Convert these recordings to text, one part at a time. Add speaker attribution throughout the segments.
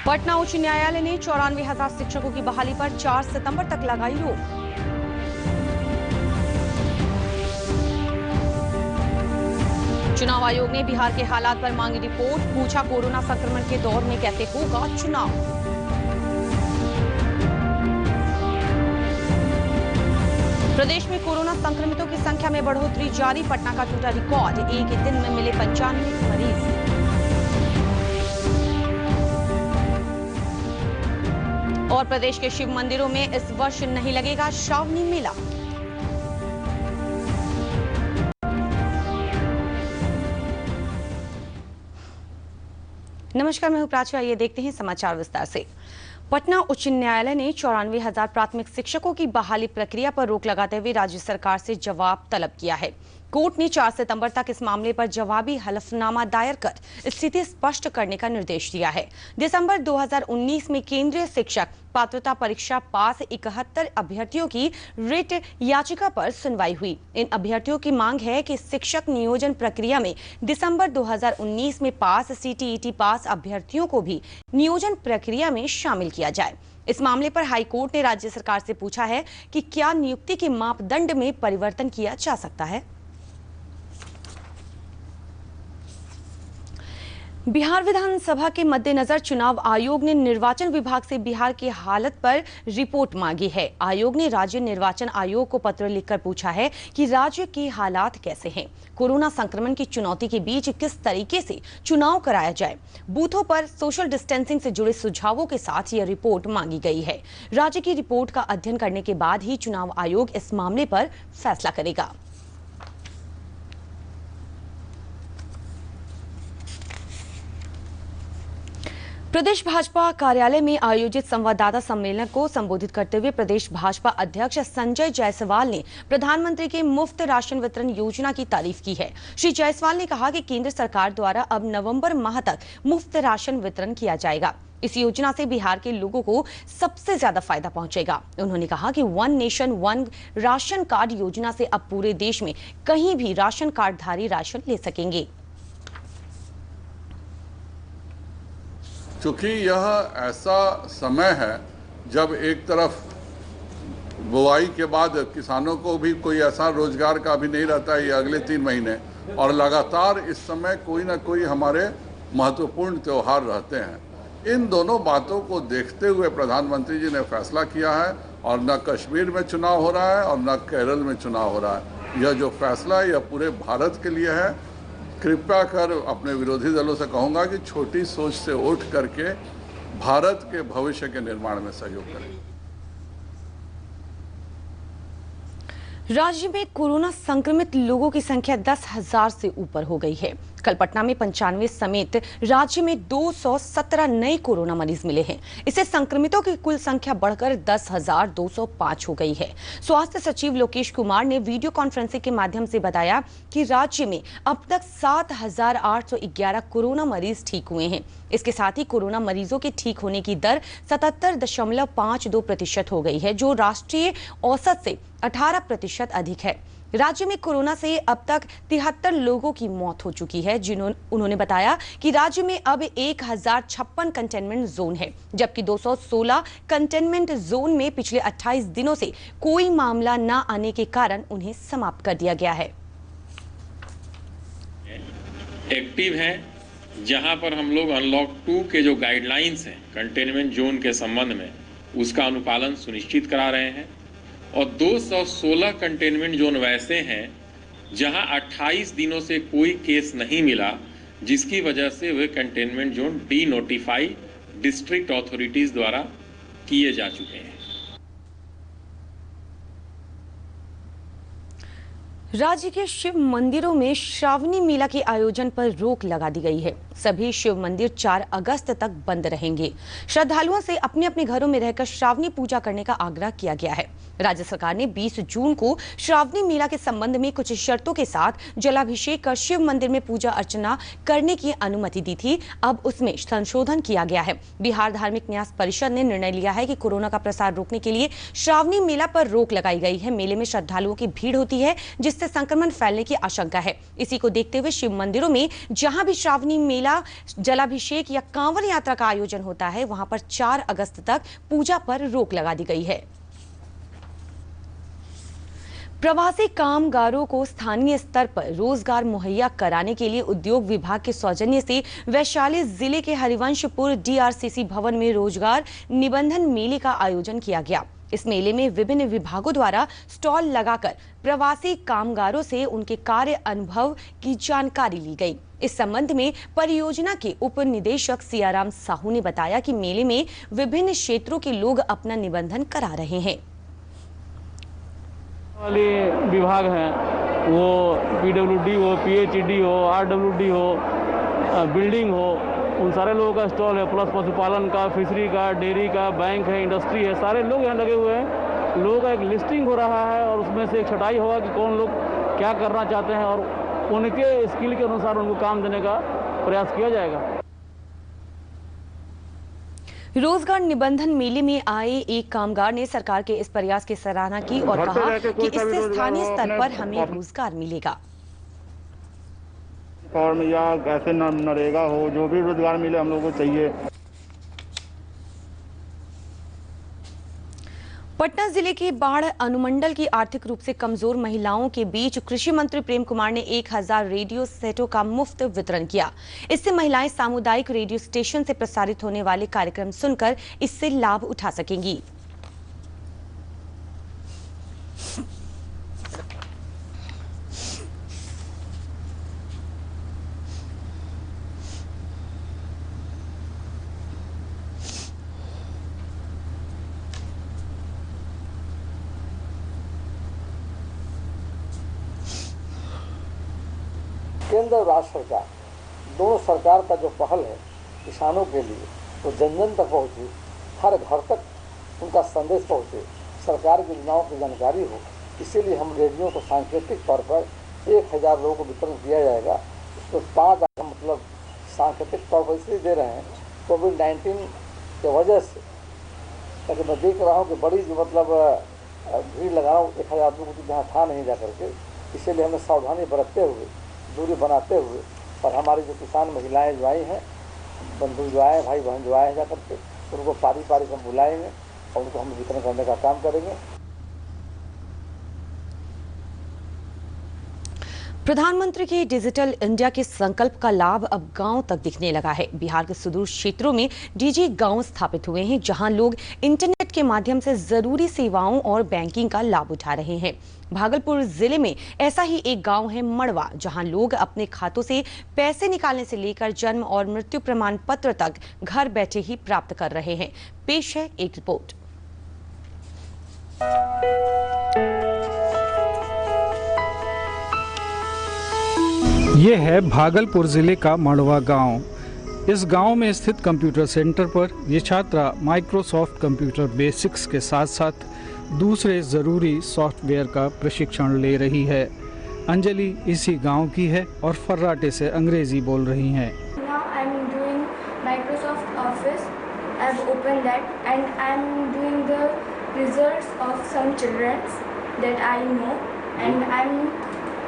Speaker 1: पटना उच्च न्यायालय ने 94,000 शिक्षकों की बहाली पर 4 सितंबर तक लगाई रोक। चुनाव आयोग ने बिहार के हालात पर मांगी रिपोर्ट, पूछा कोरोना संक्रमण के दौर में कैसे होगा चुनाव। प्रदेश में कोरोना संक्रमितों की संख्या में बढ़ोतरी जारी, पटना का टूटा रिकॉर्ड, एक ही दिन में मिले 95 मरीज। और प्रदेश के शिव मंदिरों में इस वर्ष नहीं लगेगा श्रावणी मेला। नमस्कार, मैं हूं प्राची। आइए देखते हैं समाचार विस्तार से। पटना उच्च न्यायालय ने 94,000 प्राथमिक शिक्षकों की बहाली प्रक्रिया पर रोक लगाते हुए राज्य सरकार से जवाब तलब किया है। कोर्ट ने 4 सितंबर तक इस मामले पर जवाबी हलफनामा दायर कर स्थिति स्पष्ट करने का निर्देश दिया है। दिसंबर 2019 में केंद्रीय शिक्षक पात्रता परीक्षा पास 71 अभ्यर्थियों की रिट याचिका पर सुनवाई हुई। इन अभ्यर्थियों की मांग है कि शिक्षक नियोजन प्रक्रिया में दिसंबर 2019 में पास CTET पास अभ्यर्थियों को भी नियोजन प्रक्रिया में शामिल किया जाए। इस मामले पर हाईकोर्ट ने राज्य सरकार से पूछा है कि क्या नियुक्ति के मापदंड में परिवर्तन किया जा सकता है। बिहार विधानसभा के मद्देनजर चुनाव आयोग ने निर्वाचन विभाग से बिहार की हालत पर रिपोर्ट मांगी है। आयोग ने राज्य निर्वाचन आयोग को पत्र लिखकर पूछा है कि राज्य के हालात कैसे हैं, कोरोना संक्रमण की चुनौती के बीच किस तरीके से चुनाव कराया जाए। बूथों पर सोशल डिस्टेंसिंग से जुड़े सुझावों के साथ यह रिपोर्ट मांगी गई है। राज्य की रिपोर्ट का अध्ययन करने के बाद ही चुनाव आयोग इस मामले पर फैसला करेगा। प्रदेश भाजपा कार्यालय में आयोजित संवाददाता सम्मेलन को संबोधित करते हुए प्रदेश भाजपा अध्यक्ष संजय जायसवाल ने प्रधानमंत्री के मुफ्त राशन वितरण योजना की तारीफ की है। श्री जायसवाल ने कहा कि केंद्र सरकार द्वारा अब नवंबर माह तक मुफ्त राशन वितरण किया जाएगा। इस योजना से बिहार के लोगों को सबसे ज्यादा फायदा पहुंचेगा। उन्होंने कहा कि one nation one ration card योजना से अब पूरे देश में कहीं भी राशन कार्डधारी राशन ले सकेंगे।
Speaker 2: चूँकि यह ऐसा समय है जब एक तरफ बुआई के बाद किसानों को भी कोई ऐसा रोजगार का भी नहीं रहता है ये अगले 3 महीने, और लगातार इस समय कोई ना कोई हमारे महत्वपूर्ण त्यौहार रहते हैं। इन दोनों बातों को देखते हुए प्रधानमंत्री जी ने फैसला किया है, और न कश्मीर में चुनाव हो रहा है और न केरल में चुनाव हो रहा है। यह जो फैसला है यह पूरे भारत के लिए है। कृपया कर अपने विरोधी दलों से कहूँगा कि छोटी सोच से उठ करके भारत के भविष्य के निर्माण में सहयोग करें।
Speaker 1: राज्य में कोरोना संक्रमित लोगों की संख्या 10,000 से ऊपर हो गई है। कल पटना में 95 समेत राज्य में 217 नए कोरोना मरीज मिले हैं। इससे संक्रमितों की कुल संख्या बढ़कर 10,205 हो गई है। स्वास्थ्य सचिव लोकेश कुमार ने वीडियो कॉन्फ्रेंसिंग के माध्यम से बताया कि राज्य में अब तक 7,811 कोरोना मरीज ठीक हुए हैं। इसके साथ ही कोरोना मरीजों के ठीक होने की दर 77.52% हो गई है, जो राष्ट्रीय औसत से 18% अधिक है। राज्य में कोरोना से अब तक 73 लोगों की मौत हो चुकी है। उन्होंने बताया कि राज्य में अब 1056 कंटेनमेंट जोन है, जबकि 216 कंटेनमेंट जोन में पिछले 28 दिनों से कोई मामला न आने के कारण उन्हें समाप्त कर दिया गया है।
Speaker 3: एक्टिव है, जहां पर हम लोग अनलॉक 2 के जो गाइडलाइंस हैं कंटेनमेंट जोन के संबंध में, उसका अनुपालन सुनिश्चित करा रहे हैं। और 216 कंटेनमेंट जोन वैसे हैं जहां 28 दिनों से कोई केस नहीं मिला, जिसकी वजह से वे containment zone denotify district authorities द्वारा किए जा चुके हैं।
Speaker 1: राज्य के शिव मंदिरों में श्रावणी मेला के आयोजन पर रोक लगा दी गई है। सभी शिव मंदिर 4 अगस्त तक बंद रहेंगे। श्रद्धालुओं से अपने अपने घरों में रहकर श्रावणी पूजा करने का आग्रह किया गया है। राज्य सरकार ने 20 जून को श्रावणी मेला के संबंध में कुछ शर्तों के साथ जलाभिषेक कर शिव मंदिर में पूजा अर्चना करने की अनुमति दी थी। अब उसमें संशोधन किया गया है। बिहार धार्मिक न्यास परिषद ने निर्णय लिया है कि कोरोना का प्रसार रोकने के लिए श्रावणी मेला पर रोक लगाई गई है। मेले में श्रद्धालुओं की भीड़ होती है, जिससे संक्रमण फैलने की आशंका है। इसी को देखते हुए शिव मंदिरों में जहां भी श्रावणी मेला मेला, जलाभिषेक या कांवड़ यात्रा का आयोजन होता है वहां पर 4 अगस्त तक पूजा पर रोक लगा दी गई है। प्रवासी कामगारों को स्थानीय स्तर पर रोजगार मुहैया कराने के लिए उद्योग विभाग के सौजन्य से वैशाली जिले के हरिवंशपुर डीआरसीसी भवन में रोजगार निबंधन मेले का आयोजन किया गया। इस मेले में विभिन्न विभागों द्वारा स्टॉल लगाकर प्रवासी कामगारों से उनके कार्य अनुभव की जानकारी ली गई। इस संबंध में परियोजना के उप निदेशक सियाराम साहू ने बताया कि मेले में विभिन्न क्षेत्रों के लोग अपना निबंधन करा रहे हैं।
Speaker 4: वाले विभाग हैं, वो पीडब्ल्यूडी हो, पीएचईडी हो, आरडब्ल्यूडी हो, बिल्डिंग हो, उन सारे लोगों का स्टॉल है। प्लस पशुपालन का, फिशरी का, डेयरी का, बैंक है, इंडस्ट्री है, सारे लोग यहाँ लगे हुए हैं। लोगों का एक लिस्टिंग हो रहा है और उसमें से एक छटाई होगा कि कौन लोग क्या करना चाहते हैं और उनके स्किल के अनुसार उनको काम देने का प्रयास किया जाएगा।
Speaker 1: रोजगार निबंधन मेले में आए एक कामगार ने सरकार के इस प्रयास की सराहना की और कहा कि इससे स्थानीय स्तर पर हमें रोजगार मिलेगा।
Speaker 5: या ऐसे नरेगा हो, जो भी रोजगार मिले हम लोगों को चाहिए।
Speaker 1: पटना जिले के बाढ़ अनुमंडल की आर्थिक रूप से कमजोर महिलाओं के बीच कृषि मंत्री प्रेम कुमार ने 1000 रेडियो सेटों का मुफ्त वितरण किया। इससे महिलाएं सामुदायिक रेडियो स्टेशन से प्रसारित होने वाले कार्यक्रम सुनकर इससे लाभ उठा सकेंगी।
Speaker 6: केंद्र और राज्य सरकार दोनों सरकार का जो पहल है किसानों के लिए वो जन जन तक पहुँचे, हर घर तक उनका संदेश पहुँचे, सरकार की योजनाओं की जानकारी हो। इसीलिए हम रेडियो को सांकेतिक तौर पर 1000 लोगों को वितरण किया जाएगा। उसमें 5 मतलब सांकेतिक तौर पर इसलिए दे रहे हैं कोविड-19 के वजह से, ताकि मैं देख रहा हूँ कि बड़ी जो मतलब भीड़ लगा 1000 आदमी को जहाँ था नहीं जा करके, इसीलिए हमें सावधानी बरतते हुए, दूरी बनाते हुए, और हमारी जो किसान महिलाएं जो आई हैं, बंधु जो आए, भाई बहन जो आए हैं, जाकर के उनको पारी पारी हम बुलाएंगे और उनको हम वितरण करने का काम करेंगे।
Speaker 1: प्रधानमंत्री के डिजिटल इंडिया के संकल्प का लाभ अब गांव तक दिखने लगा है। बिहार के सुदूर क्षेत्रों में डीजी गांव स्थापित हुए हैं, जहां लोग इंटरनेट के माध्यम से जरूरी सेवाओं और बैंकिंग का लाभ उठा रहे हैं। भागलपुर जिले में ऐसा ही एक गांव है मड़वा, जहां लोग अपने खातों से पैसे निकालने से लेकर जन्म और मृत्यु प्रमाण पत्र तक घर बैठे ही प्राप्त कर रहे हैं। पेश है एक रिपोर्ट।
Speaker 7: ये है भागलपुर जिले का मड़वा गांव। इस गांव में स्थित कंप्यूटर सेंटर पर ये छात्रा माइक्रोसॉफ्ट कंप्यूटर बेसिक्स के साथ साथ दूसरे ज़रूरी सॉफ्टवेयर का प्रशिक्षण ले रही है। अंजलि इसी गांव की है और फर्राटे से अंग्रेजी बोल रही हैं।
Speaker 8: Now I'm doing Microsoft Office. I've opened that and I'm doing the results of some children's that I know, and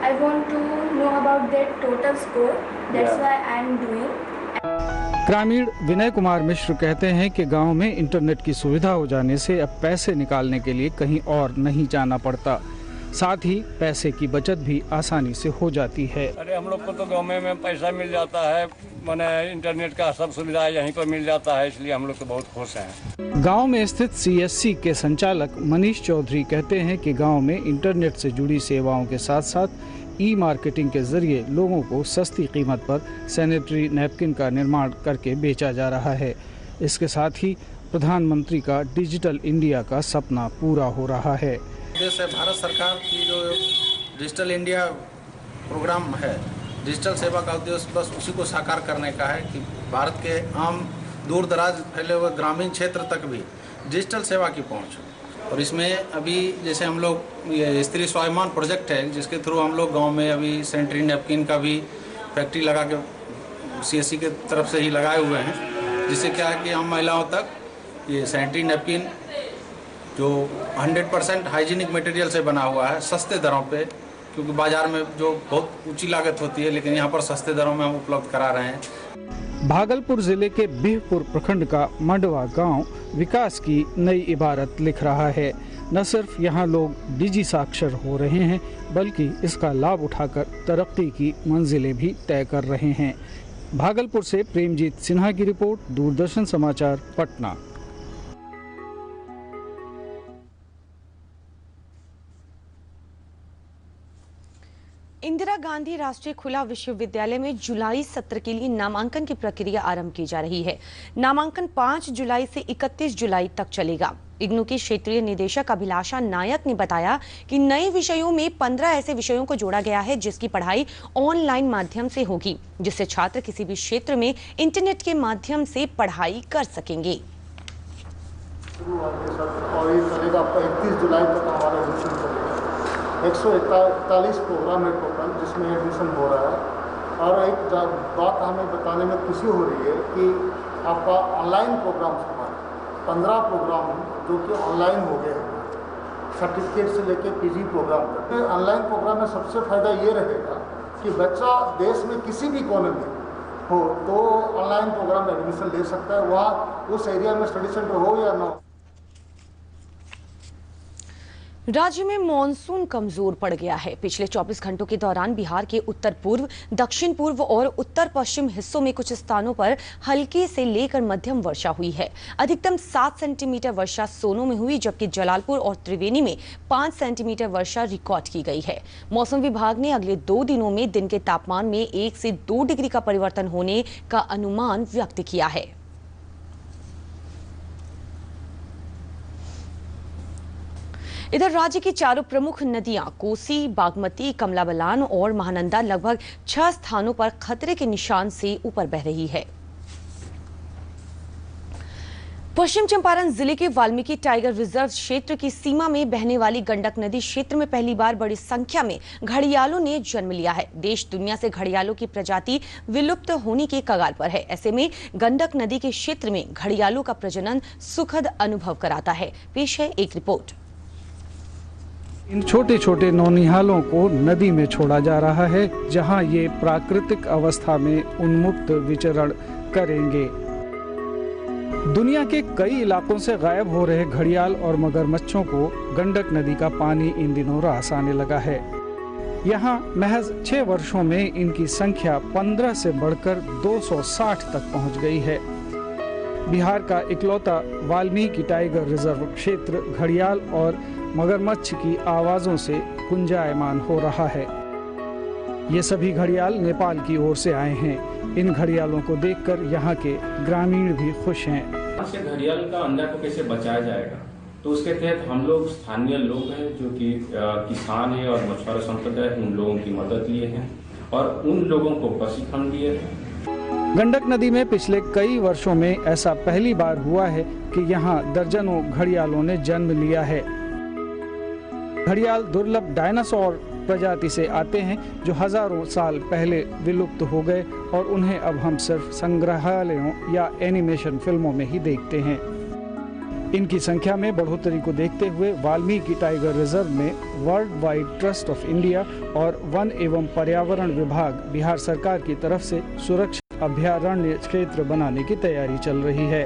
Speaker 8: I want to know about their total score. That's why I'm doing.
Speaker 7: ग्रामीण विनय कुमार मिश्र कहते हैं कि गांव में internet की सुविधा हो जाने से अब पैसे निकालने के लिए कहीं और नहीं जाना पड़ता, साथ ही पैसे की बचत भी आसानी से हो जाती है।
Speaker 4: अरे हम लोग को तो गाँव में पैसा मिल जाता है, माने इंटरनेट का सब सुविधा यहीं पर मिल जाता है, इसलिए हम लोग तो बहुत खुश हैं।
Speaker 7: गांव में स्थित सीएससी के संचालक मनीष चौधरी कहते हैं कि गांव में इंटरनेट से जुड़ी सेवाओं के साथ साथ ई मार्केटिंग के जरिए लोगों को सस्ती कीमत पर सैनिटरी नैपकिन का निर्माण करके बेचा जा रहा है। इसके साथ ही प्रधानमंत्री का डिजिटल इंडिया का सपना पूरा हो रहा है।
Speaker 9: देश है भारत सरकार की जो डिजिटल इंडिया प्रोग्राम है, डिजिटल सेवा का उद्देश्य बस उसी को साकार करने का है कि भारत के आम दूर दराज फैले हुए ग्रामीण क्षेत्र तक भी डिजिटल सेवा की पहुंच। और इसमें अभी जैसे हम लोग ये स्त्री स्वाभिमान प्रोजेक्ट है, जिसके थ्रू हम लोग गांव में अभी सैनिटरी नैपकिन का भी फैक्ट्री लगा के सीएससी के तरफ से ही लगाए हुए हैं, जिससे क्या है कि आम महिलाओं तक ये सैनिटरी नैपकिन जो 100% हाइजीनिक मटेरियल से बना हुआ है, सस्ते दरों पे, क्योंकि बाज़ार में जो बहुत ऊंची लागत होती है, लेकिन यहाँ पर सस्ते दरों में हम उपलब्ध करा रहे हैं।
Speaker 7: भागलपुर जिले के बिहपुर प्रखंड का मंडवा गांव विकास की नई इबारत लिख रहा है। न सिर्फ यहां लोग डिजी साक्षर हो रहे हैं, बल्कि इसका लाभ उठाकर तरक्की की मंजिलें भी तय कर रहे हैं। भागलपुर से प्रेमजीत सिन्हा की रिपोर्ट, दूरदर्शन समाचार, पटना।
Speaker 1: इंदिरा गांधी राष्ट्रीय खुला विश्वविद्यालय में जुलाई सत्र के लिए नामांकन की प्रक्रिया आरंभ की जा रही है। नामांकन 5 जुलाई से 31 जुलाई तक चलेगा। इग्नू के क्षेत्रीय निदेशक अभिलाषा नायक ने बताया कि नए विषयों में 15 ऐसे विषयों को जोड़ा गया है जिसकी पढ़ाई ऑनलाइन माध्यम से होगी, जिससे छात्र किसी भी क्षेत्र में इंटरनेट के माध्यम से पढ़ाई कर सकेंगे।
Speaker 6: और ये चलेगा 31 जुलाई तक हमारा एडमिशन चलेगा। 141 प्रोग्राम है टोटल जिसमें एडमिशन हो रहा है। और एक बात हमें बताने में खुशी हो रही है कि आपका ऑनलाइन प्रोग्राम हमारे 15 प्रोग्राम जो कि ऑनलाइन हो गए हैं, सर्टिफिकेट से लेकर पीजी प्रोग्राम तक। ऑनलाइन प्रोग्राम में सबसे फ़ायदा ये रहेगा कि बच्चा देश में किसी भी कोने में हो तो ऑनलाइन प्रोग्राम में एडमिशन ले सकता है, वहाँ उस एरिया में स्टडी सेंटर हो या ना हो।
Speaker 1: राज्य में मॉनसून कमजोर पड़ गया है। पिछले 24 घंटों के दौरान बिहार के उत्तर पूर्व, दक्षिण पूर्व और उत्तर पश्चिम हिस्सों में कुछ स्थानों पर हल्की से लेकर मध्यम वर्षा हुई है। अधिकतम 7 सेंटीमीटर वर्षा सोनो में हुई, जबकि जलालपुर और त्रिवेणी में 5 सेंटीमीटर वर्षा रिकॉर्ड की गई है। मौसम विभाग ने अगले 2 दिनों में दिन के तापमान में 1 से 2 डिग्री का परिवर्तन होने का अनुमान व्यक्त किया है। इधर राज्य की चारों प्रमुख नदियां कोसी, बागमती, कमला बलान और महानंदा लगभग 6 स्थानों पर खतरे के निशान से ऊपर बह रही है। पश्चिम चंपारण जिले के वाल्मीकि टाइगर रिजर्व क्षेत्र की सीमा में बहने वाली गंडक नदी क्षेत्र में पहली बार बड़ी संख्या में घड़ियालों ने जन्म लिया है। देश दुनिया से घड़ियालों की प्रजाति विलुप्त होने के कगार पर है। ऐसे में गंडक नदी के क्षेत्र में घड़ियालों का प्रजनन सुखद अनुभव कराता है। पेश है एक रिपोर्ट।
Speaker 7: इन छोटे छोटे नौनिहालों को नदी में छोड़ा जा रहा है, जहां ये प्राकृतिक अवस्था में उन्मुक्त विचरण करेंगे। दुनिया के कई इलाकों से गायब हो रहे घड़ियाल और मगरमच्छों को गंडक नदी का पानी इन दिनों रास आने लगा है। यहाँ महज 6 वर्षों में इनकी संख्या 15 से बढ़कर 260 तक पहुँच गई है। बिहार का इकलौता वाल्मीकि टाइगर रिजर्व क्षेत्र घड़ियाल और मगरमच्छ की आवाजों से गुंजायमान हो रहा है। ये सभी घड़ियाल नेपाल की ओर से आए हैं। इन घड़ियालों को देखकर यहाँ के ग्रामीण भी खुश हैं।
Speaker 10: घड़ियाल का अंडा को कैसे बचाया जाएगा, तो उसके तहत हम लोग स्थानीय लोग हैं जो कि किसान है और मछुआरा संप्रदाय, उन लोगों की मदद लिए हैं और उन लोगों को प्रशिक्षण दिए हैं।
Speaker 7: गंडक नदी में पिछले कई वर्षों में ऐसा पहली बार हुआ है कि यहाँ दर्जनों घड़ियालों ने जन्म लिया है। घड़ियाल दुर्लभ डायनासोर प्रजाति से आते हैं जो हजारों साल पहले विलुप्त हो गए और उन्हें अब हम सिर्फ संग्रहालयों या एनिमेशन फिल्मों में ही देखते हैं। इनकी संख्या में बढ़ोतरी को देखते हुए वाल्मीकि टाइगर रिजर्व में world wide trust of India और वन एवं पर्यावरण विभाग बिहार सरकार की तरफ से सुरक्षित अभयारण्य क्षेत्र बनाने की तैयारी चल रही है।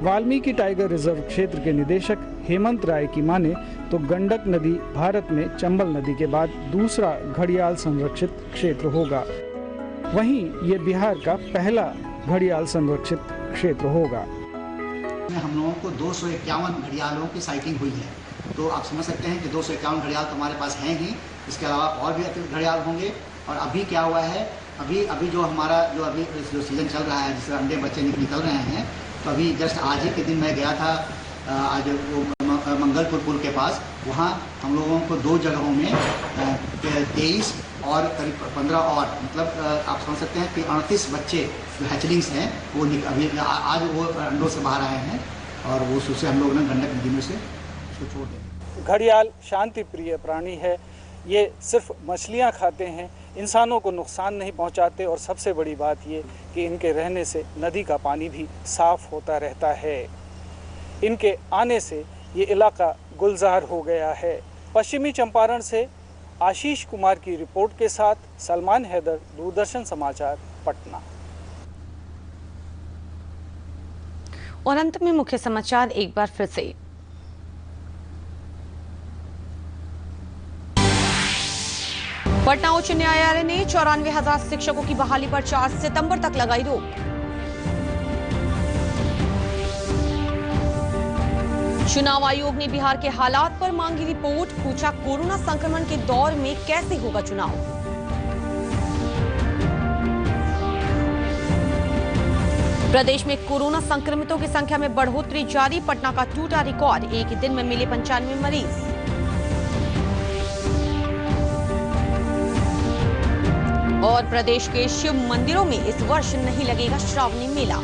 Speaker 7: वाल्मीकि टाइगर रिजर्व क्षेत्र के निदेशक हेमंत राय की माने तो गंडक नदी भारत में चंबल नदी के बाद दूसरा घड़ियाल संरक्षित क्षेत्र होगा। वहीं ये बिहार का पहला घड़ियाल संरक्षित क्षेत्र होगा।
Speaker 11: हम लोगों को 251 घड़ियालों की साइटिंग हुई है, तो आप समझ सकते हैं कि 251 घड़ियाल तो हमारे पास हैं ही, इसके अलावा और भी अतिरिक्त घड़ियाल होंगे। और अभी क्या हुआ है, अभी जो हमारा जो सीज़न चल रहा है, जिससे अंडे बच्चे निकल रहे हैं, तो अभी जस्ट आज ही के दिन मैं गया था आज वो मंगलपुर पुल के पास, वहाँ हम लोगों को 2 जगहों में 23 और करीब 15 और मतलब आप समझ सकते हैं कि 38 बच्चे जो हैचलिंग्स हैं वो अभी आज वो अंडों से बाहर आए हैं और वो उससे हम लोगों ने गंडक नदी में से उसको छोड़ दिया।
Speaker 7: घड़ियाल शांति प्रिय प्राणी है। ये सिर्फ मछलियाँ खाते हैं, इंसानों को नुकसान नहीं पहुंचाते और सबसे बड़ी बात ये कि इनके रहने से नदी का पानी भी साफ होता रहता है। इनके आने से ये इलाका गुलजार हो गया है। पश्चिमी चंपारण से आशीष कुमार की रिपोर्ट के साथ सलमान हैदर, दूरदर्शन समाचार, पटना।
Speaker 1: और अंत में मुख्य समाचार एक बार फिर से। पटना उच्च न्यायालय ने 94,000 शिक्षकों की बहाली पर 4 सितंबर तक लगाई रोक। चुनाव आयोग ने बिहार के हालात पर मांगी रिपोर्ट, पूछा कोरोना संक्रमण के दौर में कैसे होगा चुनाव। प्रदेश में कोरोना संक्रमितों की संख्या में बढ़ोतरी जारी, पटना का टूटा रिकॉर्ड, एक ही दिन में मिले 95 मरीज। और प्रदेश के शिव मंदिरों में इस वर्ष नहीं लगेगा श्रावणी मेला।